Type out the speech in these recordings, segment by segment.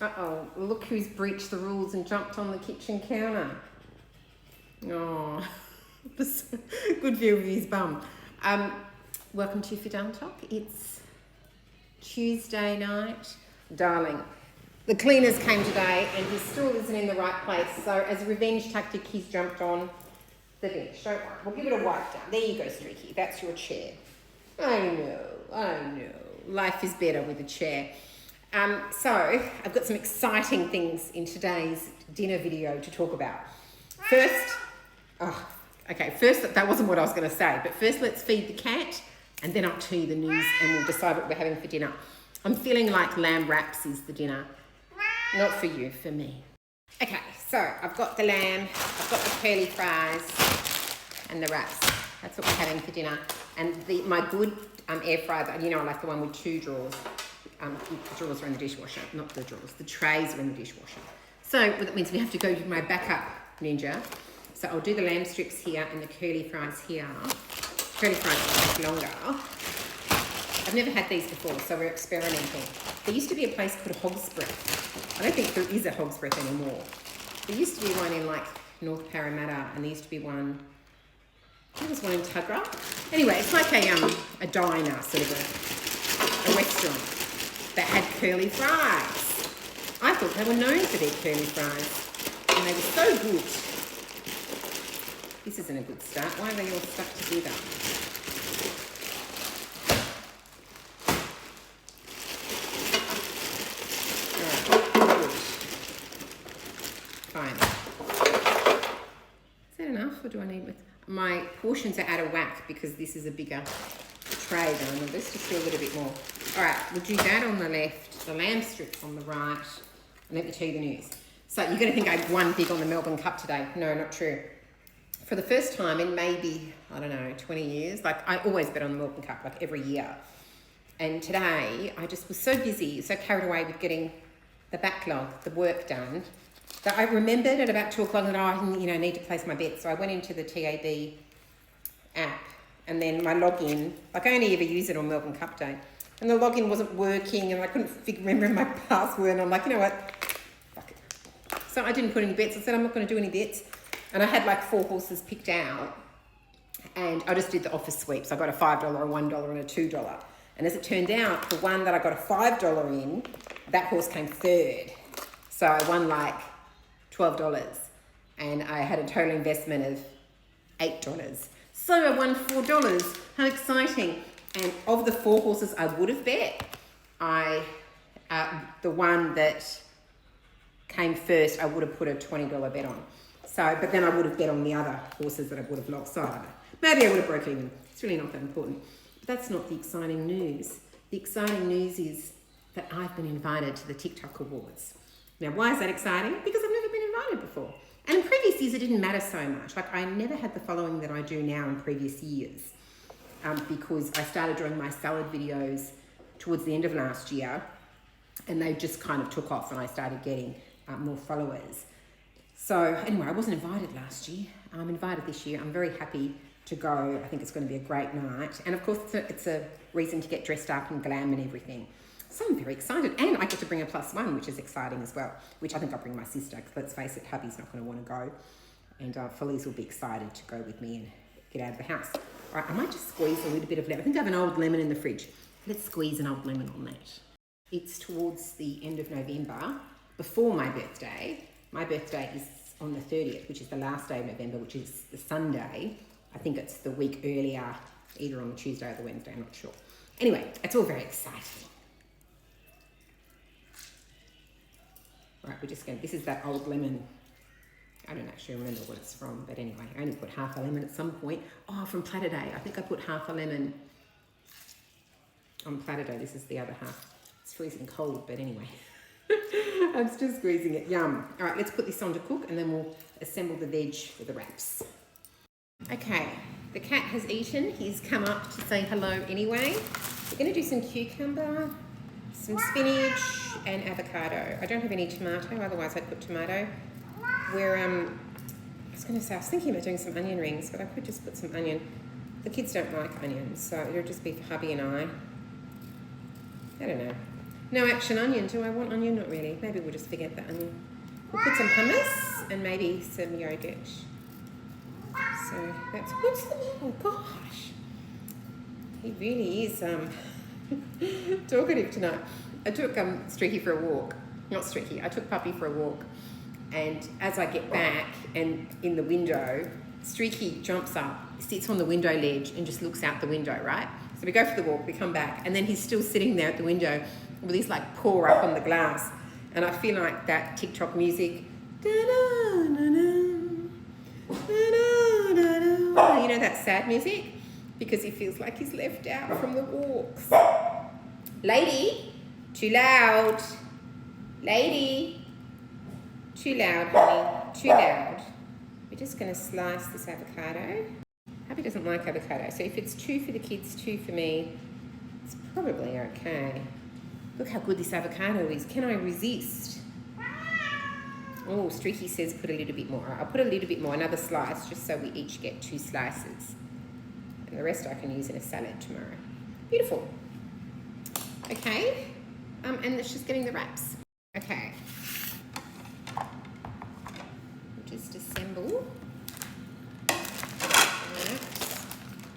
Uh-oh, look who's breached the rules and jumped on the kitchen counter. Oh, good view of his bum. Welcome to Fidel Talk. It's Tuesday night. Darling, the cleaners came today and his stool isn't in the right place. So as a revenge tactic, he's jumped on the bench. Don't worry, we'll give it a wipe down. There you go, Streaky. That's your chair. I know. Life is better with a chair. So I've got some exciting things in today's dinner video to talk about. First, that wasn't what I was going to say, but first let's feed the cat and then I'll tell you the news and we'll decide what we're having for dinner. I'm feeling like lamb wraps is the dinner. Not for you, for me. Okay, so I've got the lamb, I've got the curly fries and the wraps. That's what we're having for dinner. And my good air fryer, I like the one with 2 drawers. The drawers are in the dishwasher, not the drawers. The trays are in the dishwasher. So what that means we have to go to my backup ninja. So I'll do the lamb strips here and the curly fries here. Curly fries will take longer. I've never had these before, so we're experimenting. There used to be a place called Hog's Breath. I don't think there is a Hog's Breath anymore. There used to be one in North Parramatta, and there used to be one. There was one in Tuggerah. Anyway, it's like a diner, sort of a restaurant that had curly fries. I thought they were known for their curly fries, and they were so good. This isn't a good start. Why are they all stuck together? All right, good. Fine. Is that enough, or do I need... My portions are out of whack because this is a bigger tray than I'm... Let's just do a little bit more. All right, we'll do that on the left, the lamb strips on the right, and let me tell you the news. So you're going to think I've won big on the Melbourne Cup today. No, not true. For the first time in maybe, 20 years, I always bet on the Melbourne Cup, every year. And today, I just was so busy, so carried away with getting the backlog, the work done, that I remembered at about 2 o'clock that I need to place my bet. So I went into the TAB app, and then my login, I only ever use it on Melbourne Cup Day. And the login wasn't working and I couldn't remember my password. And I'm like, you know what? Fuck it. So I didn't put any bets. I said, I'm not going to do any bets. And I had 4 horses picked out. And I just did the office sweeps. I got a $5, a $1 and a $2. And as it turned out, the one that I got a $5 in, that horse came third. So I won $12. And I had a total investment of $8. So I won $4. How exciting. And of the 4 horses I would have bet, the one that came first, I would have put a $20 bet on. So, but then I would have bet on the other horses that I would have lost. So I don't know. Maybe I would have broke even. It's really not that important. But that's not the exciting news. The exciting news is that I've been invited to the TikTok Awards. Now, why is that exciting? Because I've never been invited before. And in previous years, it didn't matter so much. I never had the following that I do now in previous years. Because I started doing my salad videos towards the end of last year and they just kind of took off and I started getting more followers. So anyway, I wasn't invited last year. I'm invited this year. I'm very happy to go. I think it's going to be a great night. And of course, it's a reason to get dressed up and glam and everything. So I'm very excited. And I get to bring a +1, which is exciting as well, which I think I'll bring my sister because let's face it, hubby's not going to want to go. And Felice will be excited to go with me and get out of the house. All right, I might just squeeze a little bit of lemon. I think I have an old lemon in the fridge. Let's squeeze an old lemon on that. It's towards the end of November, before my birthday. My birthday is on the 30th, which is the last day of November, which is the Sunday. I think it's the week earlier, either on the Tuesday or the Wednesday, I'm not sure. Anyway, it's all very exciting. All right, we're just going to, this is that old lemon. I don't actually remember what it's from, but anyway, I only put half a lemon at some point. Oh, from Platter Day. I think I put half a lemon on Platter Day. This is the other half. It's freezing cold, but anyway. I'm still squeezing it. Yum. All right, let's put this on to cook and then we'll assemble the veg for the wraps. Okay, the cat has eaten. He's come up to say hello anyway. We're going to do some cucumber, some spinach and avocado. I don't have any tomato, otherwise I'd put tomato. I was thinking about doing some onion rings, but I could just put some onion. The kids don't like onions, so it'll just be for hubby and I don't know. No action onion. Do I want onion? Not really. Maybe we'll just forget the onion. We'll put some hummus and maybe some yogurt. So that's, what's the matter? Oh gosh. He really is talkative tonight. I took Streaky for a walk. Not Streaky, I took Puppy for a walk. And as I get back and in the window, Streaky jumps up, sits on the window ledge and just looks out the window, right? So we go for the walk, we come back, and then he's still sitting there at the window with his like paw up on the glass. And I feel like that TikTok music, you know, that sad music? Because he feels like he's left out from the walks. Lady, too loud. Lady, too loud, honey, too loud. We're just going to slice this avocado. Happy doesn't like avocado, so if it's 2 for the kids, 2 for me, it's probably okay. Look how good this avocado is. Can I resist? Oh, Streaky says put a little bit more. I'll put a little bit more, another slice, just so we each get 2 slices. And the rest I can use in a salad tomorrow. Beautiful. Okay, and it's just getting the wraps. Okay. We'll just assemble. I'm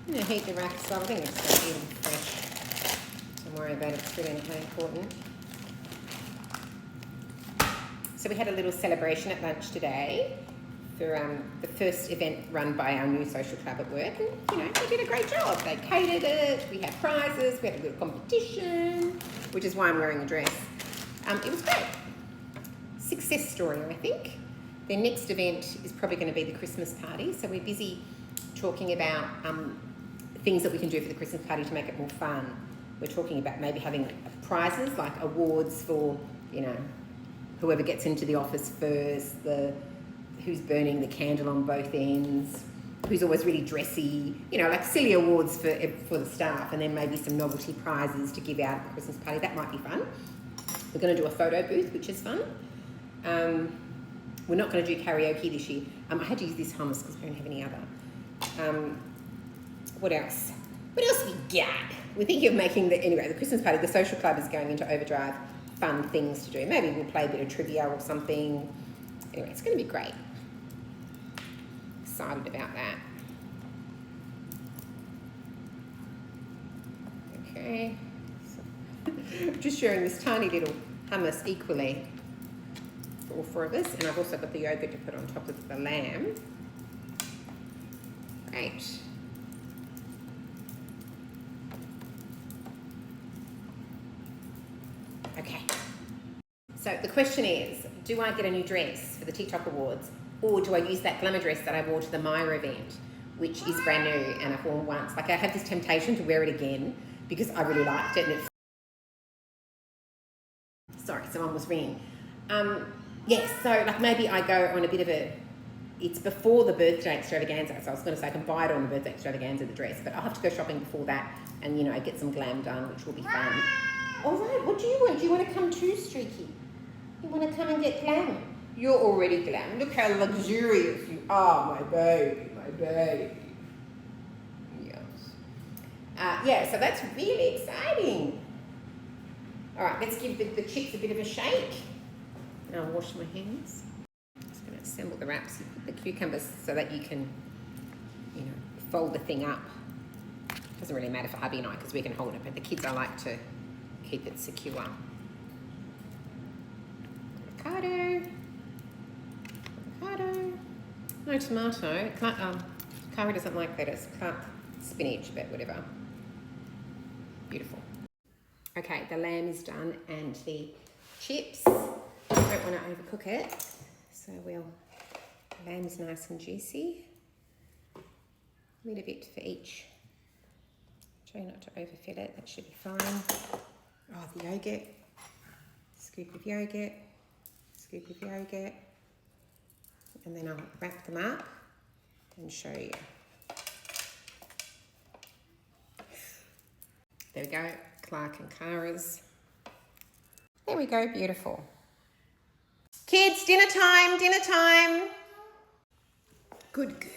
going to heat the wraps up. I think it's going to be even fresh. Don't worry about it, it's really not important. So we had a little celebration at lunch today for the first event run by our new social club at work, and you know, they did a great job. They catered it, we had prizes, we had a little competition, which is why I'm wearing a dress. It was great. Success story, I think. Their next event is probably going to be the Christmas party, so we're busy talking about things that we can do for the Christmas party to make it more fun. We're talking about maybe having prizes, like awards for, you know, whoever gets into the office first, who's burning the candle on both ends, who's always really dressy, you know, like silly awards for the staff, and then maybe some novelty prizes to give out at the Christmas party. That might be fun. We're going to do a photo booth, which is fun. We're not going to do karaoke this year. I had to use this hummus because we don't have any other. What else? What else we got? We're thinking of making the Christmas party, the social club is going into overdrive, fun things to do. Maybe we'll play a bit of trivia or something. Anyway, it's going to be great. Excited about that. Okay. So, just sharing this tiny little hummus equally for all 4 of us. And I've also got the yogurt to put on top of the lamb. Great. Okay. So the question is, do I get a new dress for the TikTok Awards, or do I use that glamour dress that I wore to the Maya event, which is brand new and I've worn once? Like, I have this temptation to wear it again because I really liked it. And sorry, someone was ringing. Yes, so like maybe I go on a bit of it's before the birthday extravaganza, so I was going to say I can buy it on the birthday extravaganza, the dress, but I'll have to go shopping before that and, you know, get some glam done, which will be fun. All right, what do you want? Do you want to come too, Streaky? You want to come and get glam? You're already glam. Look how luxurious you are, my baby, my baby. Yes. Yeah, so that's really exciting. All right, let's give the chips a bit of a shake. And I'll wash my hands. I'm just going to assemble the wraps. You put the cucumbers so that you can, you know, fold the thing up. Doesn't really matter for hubby and I because we can hold it, but the kids, I like to keep it secure. Avocado. No tomato. Kara doesn't like lettuce. Spinach, but whatever. Beautiful. Okay, the lamb is done and the chips. I don't want to overcook it, so the lamb is nice and juicy. A little bit for each. Try not to overfill it, that should be fine. Oh, the yogurt. Scoop of yogurt. Scoop of yogurt. And then I'll wrap them up and show you. There we go, Clark and Kara's. There we go, beautiful. Kids, dinner time, dinner time. Good girl.